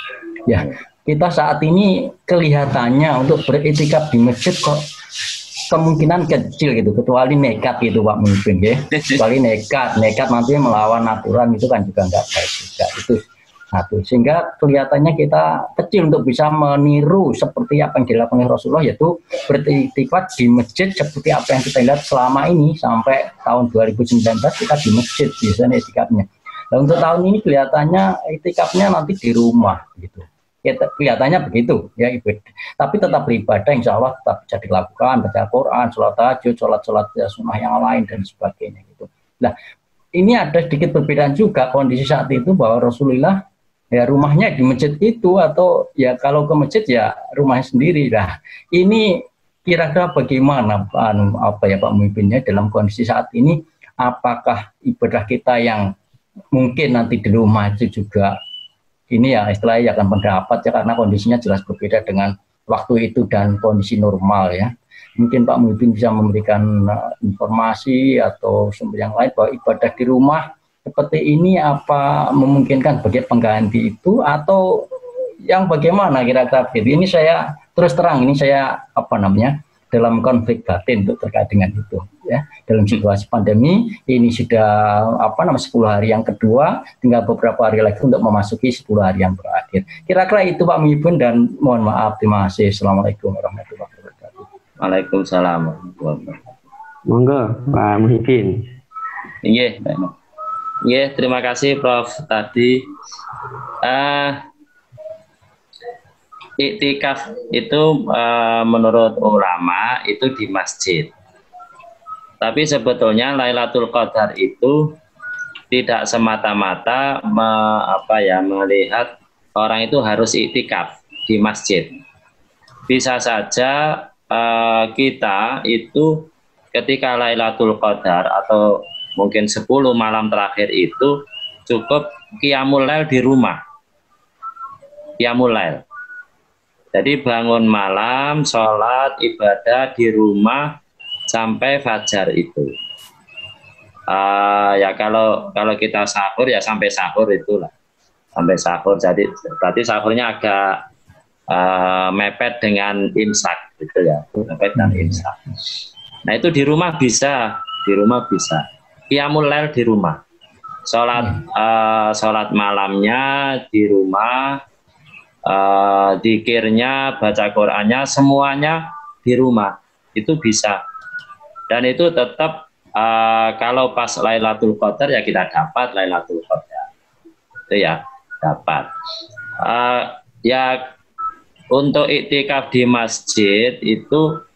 Ya, kita saat ini kelihatannya untuk beriktikaf di masjid kok kemungkinan kecil gitu, kecuali nekat gitu Pak Muhyiddin ya. Kecuali nekat nanti melawan aturan itu kan juga nggak baik juga. Itu satu, sehingga kelihatannya kita kecil untuk bisa meniru seperti apa yang dilakukan oleh Rasulullah, yaitu beriktikaf di masjid seperti apa yang kita lihat selama ini sampai tahun 2019 kita di masjid biasanya iktikafnya. Nah, untuk tahun ini kelihatannya iktikafnya nanti di rumah gitu. Ya, kelihatannya begitu ya ibadah. Tapi tetap beribadah, insya Allah tetap bisa dilakukan, baca Quran, sholat tahajud, sholat sunnah yang lain dan sebagainya gitu. Nah, ini ada sedikit perbedaan juga kondisi saat itu bahwa Rasulullah ya rumahnya di masjid itu, atau ya kalau ke masjid ya rumahnya sendiri. Nah, ini kira-kira bagaimana Pak Muhyiddin dalam kondisi saat ini, apakah ibadah kita yang mungkin nanti di rumah itu juga ini ya istilahnya akan pendapat ya, karena kondisinya jelas berbeda dengan waktu itu dan kondisi normal ya. Mungkin Pak Muhyiddin bisa memberikan informasi atau sumber yang lain bahwa ibadah di rumah seperti ini apa memungkinkan bagi pengganti itu, atau yang bagaimana kira-kira gitu. Ini saya terus terang, ini saya dalam konflik batin untuk terkait dengan itu ya. Dalam situasi pandemi ini sudah 10 hari yang kedua, tinggal beberapa hari lagi untuk memasuki 10 hari yang terakhir. Kira-kira itu Pak Muhibin, dan mohon maaf, terima kasih. Assalamualaikum warahmatullahi wabarakatuh. Waalaikumsalam warahmatullahi wabarakatuh. Monggo Pak Muhibin. Iya, terima kasih Prof tadi. Iktikaf itu menurut ulama itu di masjid. Tapi sebetulnya Lailatul Qadar itu tidak semata-mata melihat orang itu harus iktikaf di masjid. Bisa saja kita itu ketika Lailatul Qadar atau mungkin 10 malam terakhir itu cukup qiyamul lail di rumah. Qiyamul lail. Jadi bangun malam, sholat, ibadah di rumah sampai fajar itu. Ya kalau kita sahur ya sampai sahur itulah, sampai sahur. Jadi berarti sahurnya agak mepet dengan imsak gitu ya, mepet dengan imsak. Nah itu di rumah bisa, qiyamul lail di rumah, sholat malamnya di rumah. Dzikirnya, baca Qur'annya, semuanya di rumah itu bisa. Dan itu tetap kalau pas Lailatul Qadar ya kita dapat Lailatul Qadar itu ya dapat. Ya untuk iktikaf di masjid itu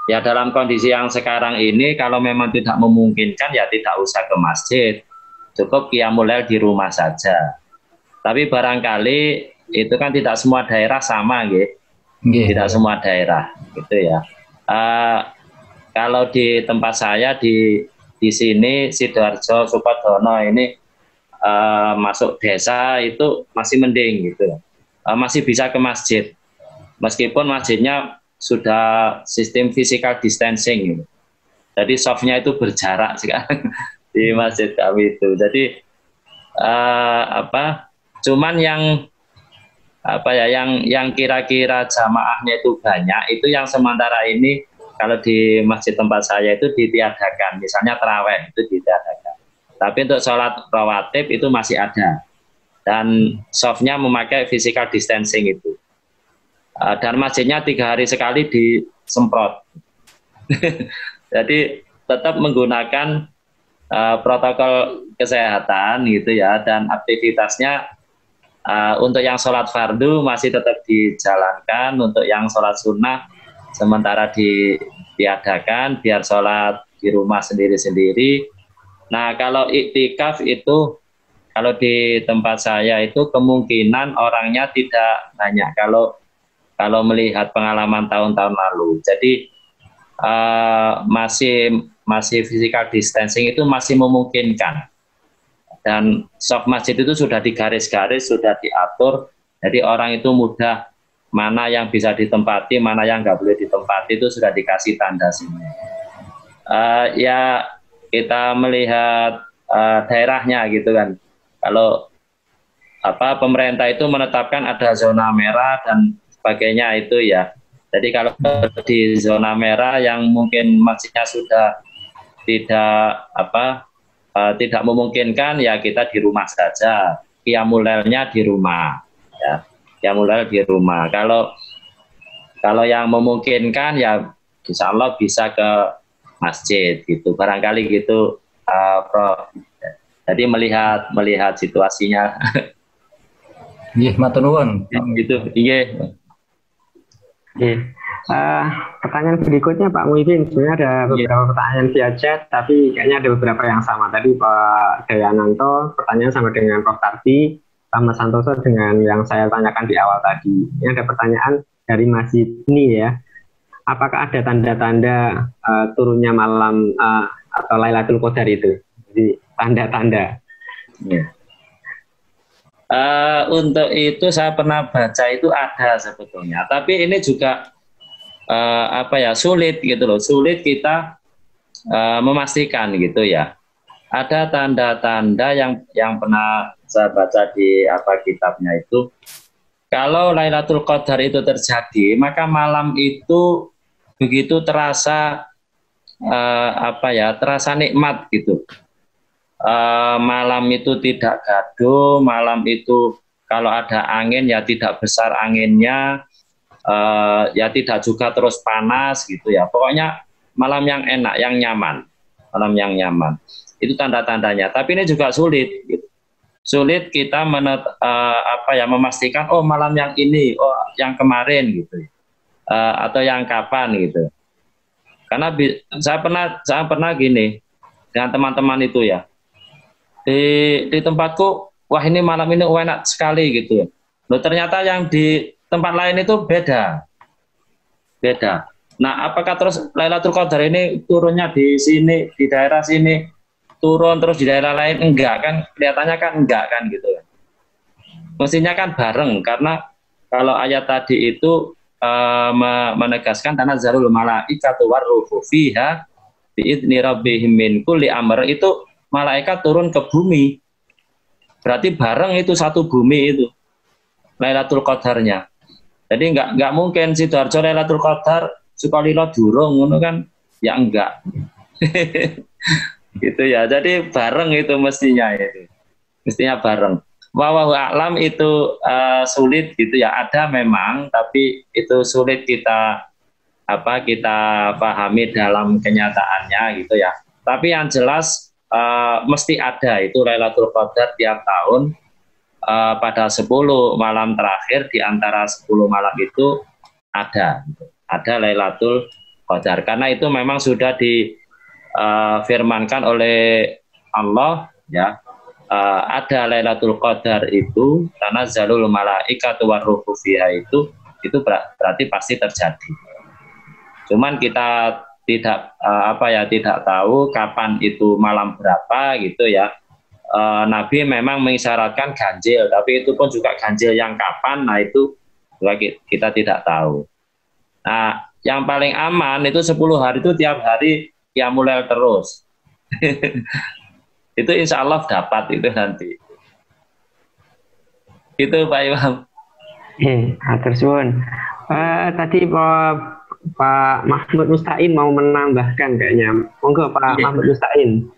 ya dalam kondisi yang sekarang ini kalau memang tidak memungkinkan ya tidak usah ke masjid, cukup qiyamul lail di rumah saja. Tapi barangkali itu kan tidak semua daerah sama, gitu. Tidak semua daerah, gitu ya. Kalau di tempat saya di sini Sidoarjo, Sukodono ini masuk desa itu masih mending, gitu. Masih bisa ke masjid, meskipun masjidnya sudah sistem physical distancing, gitu. Jadi softnya itu berjarak sekarang di masjid kami itu. Jadi cuman yang kira-kira jamaahnya itu banyak, itu yang sementara ini kalau di masjid tempat saya itu ditiadakan, misalnya tarawih itu ditiadakan. Tapi untuk sholat rawatib itu masih ada, dan softnya memakai physical distancing itu. Dan masjidnya 3 hari sekali disemprot. Jadi tetap menggunakan protokol kesehatan gitu ya, dan aktivitasnya untuk yang sholat fardu masih tetap dijalankan, untuk yang sholat sunnah sementara ditiadakan biar sholat di rumah sendiri-sendiri. Nah kalau iktikaf itu kalau di tempat saya itu kemungkinan orangnya tidak banyak kalau melihat pengalaman tahun-tahun lalu. Jadi masih physical distancing itu masih memungkinkan. Dan soft masjid itu sudah digaris-garis, sudah diatur, jadi orang itu mudah mana yang bisa ditempati, mana yang nggak boleh ditempati itu sudah dikasih tanda sini. Ya kita melihat daerahnya gitu kan. Kalau pemerintah itu menetapkan ada zona merah dan sebagainya itu ya. Jadi kalau di zona merah yang mungkin masjidnya sudah tidak memungkinkan ya kita di rumah saja, qiyamul lailnya di rumah ya, qiyamul lail di rumah. Kalau yang memungkinkan ya insya Allah bisa ke masjid gitu, barangkali gitu Prof. Jadi melihat situasinya. Iya, matur nuwun. Gitu, iya. Pertanyaan berikutnya Pak Muhibin, sebenarnya ada beberapa pertanyaan via chat, tapi kayaknya ada beberapa yang sama. Tadi Pak Dayananto pertanyaan sama dengan Prof. Tardi, Pak Mas Santoso dengan yang saya tanyakan di awal tadi. Ini ada pertanyaan dari Mas Ibni ya. Apakah ada tanda-tanda turunnya malam atau Lailatul Qadar itu? Jadi tanda-tanda. Ya. Untuk itu saya pernah baca itu ada sebetulnya, tapi ini juga sulit gitu loh, sulit kita memastikan gitu ya. Ada tanda-tanda yang pernah saya baca di kitabnya itu, kalau Lailatul Qadar itu terjadi, maka malam itu begitu terasa terasa nikmat gitu. Malam itu tidak gaduh, malam itu kalau ada angin ya tidak besar anginnya, ya tidak juga terus panas gitu ya. Pokoknya malam yang enak, yang nyaman, malam yang nyaman. Itu tanda-tandanya. Tapi ini juga sulit, gitu. Sulit kita memastikan oh malam yang ini, oh yang kemarin gitu, atau yang kapan gitu. Karena saya pernah gini dengan teman-teman itu ya. Di tempatku, wah ini malam ini enak sekali gitu. Loh, ternyata yang di tempat lain itu beda. Nah, apakah terus Lailatul Qadar ini turunnya di sini, di daerah sini, turun terus di daerah lain? Enggak kan? Kelihatannya kan enggak kan gitu. Mestinya kan bareng, karena kalau ayat tadi itu menegaskan tanazzalul malaikatu warruhu fiha biidzni rabbihim min kulli amr, itu malaikat turun ke bumi. Berarti bareng itu satu bumi itu Lailatul Qadarnya. Jadi enggak mungkin Sidoarjo Lailatul Qadar Sukolilo durung ngono kan, ya enggak. Gitu ya. Jadi bareng itu mestinya itu. Mestinya bareng. Wallahu a'lam itu sulit gitu ya. Ada memang, tapi itu sulit kita pahami dalam kenyataannya gitu ya. Tapi yang jelas mesti ada itu Lailatul Qadar tiap tahun pada 10 malam terakhir, di antara 10 malam itu ada Lailatul Qadar, karena itu memang sudah difirmankan oleh Allah ya, ada Lailatul Qadar itu tanazzalul malaikatu warruhu fiha, itu berarti pasti terjadi. Cuman kita tidak tidak tahu kapan itu malam berapa gitu ya. Nabi memang mengisyaratkan ganjil, tapi itu pun juga ganjil yang kapan, nah itu kita tidak tahu. Nah, yang paling aman itu 10 hari itu tiap hari qiyamul lail terus. Itu insya Allah dapat itu nanti. Itu Pak Imam. Atur suwun. Tadi Pak Mahmud Mustain mau menambahkan kayaknya. Monggo Pak Mahmud Mustain.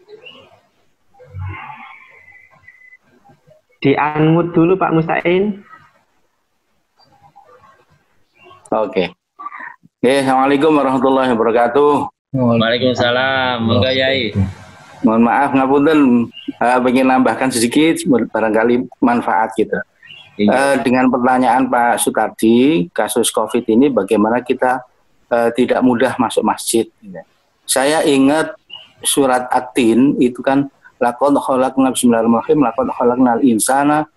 Di-unmute dulu Pak Mustain. Oke. Assalamualaikum warahmatullahi wabarakatuh. Waalaikumsalam. Monggo Yai. Mohon maaf ngapunten, ingin nambahkan sedikit barangkali manfaat gitu. Dengan pertanyaan Pak Sutardi, kasus COVID ini bagaimana kita tidak mudah masuk masjid. Saya ingat surat At-Tin itu kan laqad khalaqnal bismillahirrahmanirrahim laqad khalaqnal insana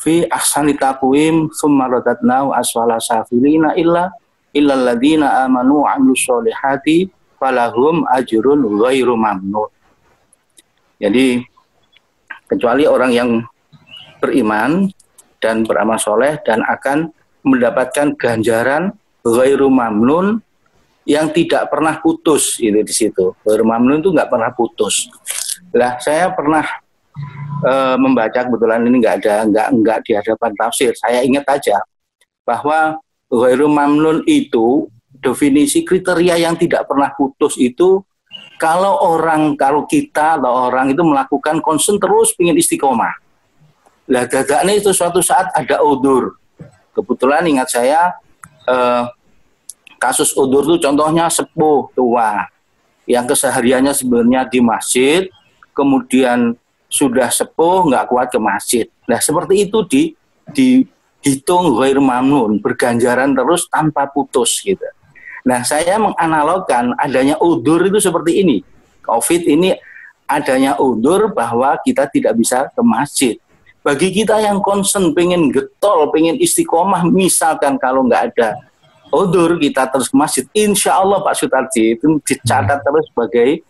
fi ahsani taqwim tsumma radadnahu asfala safilina illal ladzina amanu wa 'amilus sholihati falahum ajrun ghairu mamnun. Jadi kecuali orang yang beriman dan beramal soleh dan akan mendapatkan ganjaran ghairu mamnun yang tidak pernah putus, itu di situ. Ghairu mamnun itu nggak pernah putus. Lah saya pernah membaca, kebetulan ini nggak di hadapan tafsir. Saya ingat aja bahwa ghairu mamnun itu definisi kriteria yang tidak pernah putus itu kalau kita atau orang itu melakukan concern terus ingin istiqomah. Lah dadaknya itu suatu saat ada udzur. Kebetulan ingat saya kasus udzur itu contohnya sepuh tua yang kesehariannya sebenarnya di masjid, kemudian sudah sepuh nggak kuat ke masjid. Nah seperti itu dihitung ghair mamnun, berganjaran terus tanpa putus gitu. Nah saya menganalogkan adanya udzur itu seperti ini. COVID ini adanya udzur bahwa kita tidak bisa ke masjid. Bagi kita yang concern, pengen getol, pengen istiqomah, misalkan kalau nggak ada udzur kita terus ke masjid, insya Allah Pak Sutarji itu dicatat terus sebagai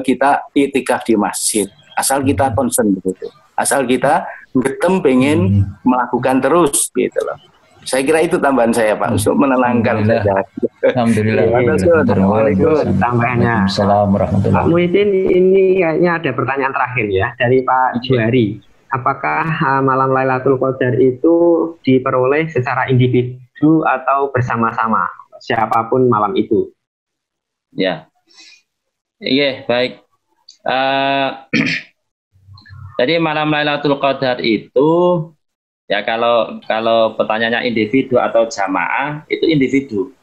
kita iktikaf di masjid. Asal kita concern begitu, asal kita getem pengen melakukan terus gitu loh. Saya kira itu tambahan saya Pak untuk menenangkan saja. Alhamdulillah. Assalamualaikum tambahannya. Assalamualaikum. Pak Muhyiddin, ini kayaknya ada pertanyaan terakhir ya dari Pak Juhari. Apakah malam Lailatul Qadar itu diperoleh secara individu atau bersama-sama? siapapun malam itu. Ya, iya baik. Jadi malam Lailatul Qadar itu ya kalau pertanyaannya individu atau jamaah itu individu.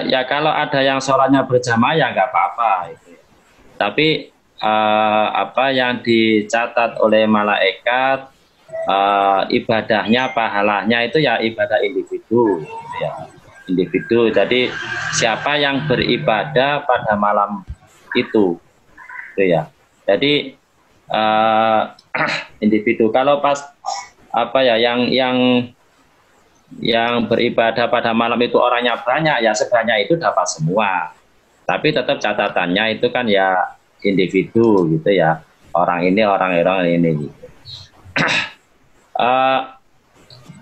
Ya kalau ada yang sholatnya berjamaah ya nggak apa-apa. Tapi apa yang dicatat oleh malaikat ibadahnya, pahalanya itu ya ibadah individu, ya individu. Jadi siapa yang beribadah pada malam itu, ya. Jadi individu. Kalau pas apa ya yang beribadah pada malam itu orangnya banyak, ya sebanyak itu dapat semua. Tapi tetap catatannya itu kan ya individu gitu ya. Orang ini, orang ini. Gitu.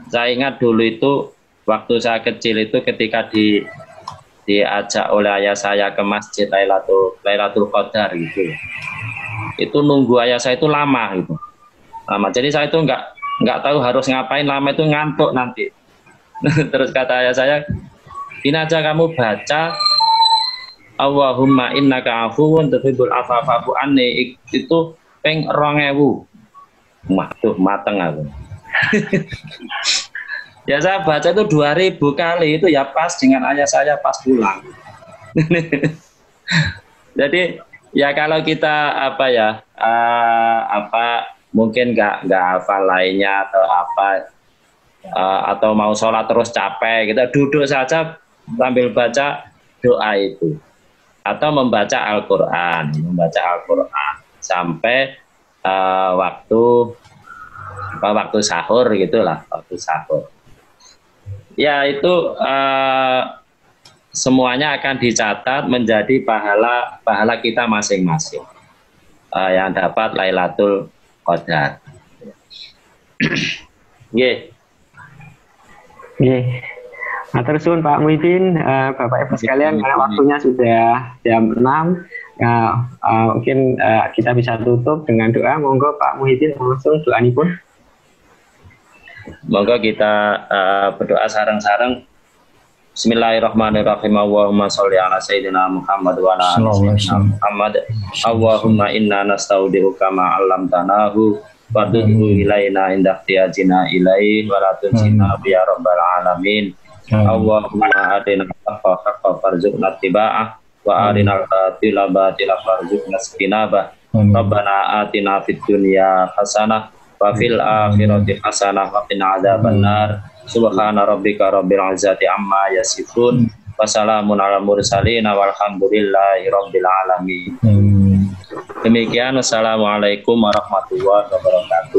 Saya ingat dulu itu waktu saya kecil itu ketika diajak oleh ayah saya ke masjid Lailatul Qadar gitu. Itu nunggu ayah saya itu lama gitu. Lama. Jadi saya itu nggak tahu harus ngapain, lama itu ngantuk nanti. Terus kata ayah saya, ini aja kamu baca Allahumma innaka afuwun tuhibbul afwa fa'fu anni, itu peng 2000. Waduh, mateng aku. Ya saya baca itu 2000 kali, itu ya pas dengan ayah saya pas pulang. Jadi ya kalau kita mungkin nggak hafal lainnya atau atau mau sholat terus capek, kita duduk saja sambil baca doa itu atau membaca Al-Quran sampai waktu sahur gitulah, waktu sahur. Ya itu semuanya akan dicatat menjadi pahala kita masing-masing yang dapat Lailatul Qadar. Nggih. Matur suwun Pak Muhyiddin, Bapak Ibu sekalian, karena waktunya sudah jam 6. Mungkin kita bisa tutup dengan doa. Monggo Pak Muhyiddin langsung doa pun. Monggo kita berdoa sareng-sareng. Bismillahirrahmanirrahim. Allahumma sholli ala sayyidina Muhammad wa ala ali sayyidina Muhammad. Allahumma inna nastaudi'uka ma 'allamtanahu wa tudhu ilaina inda ihtiyajina ilaihi wa la tunzina bi ya rabbal alamin. Allahumma atina haqqa farzuqna tiba'ah wa arina batila farzuqna istinabah. Rabbana atina fid dunya hasanah wa fil akhirati hasanah wa qina adzabannar. Subhana rabbika rabbil izzati amma yasifun wa salamun alal mursalin walhamdulillahi rabbil alamin. Demikian, assalamualaikum warahmatullahi wabarakatuh.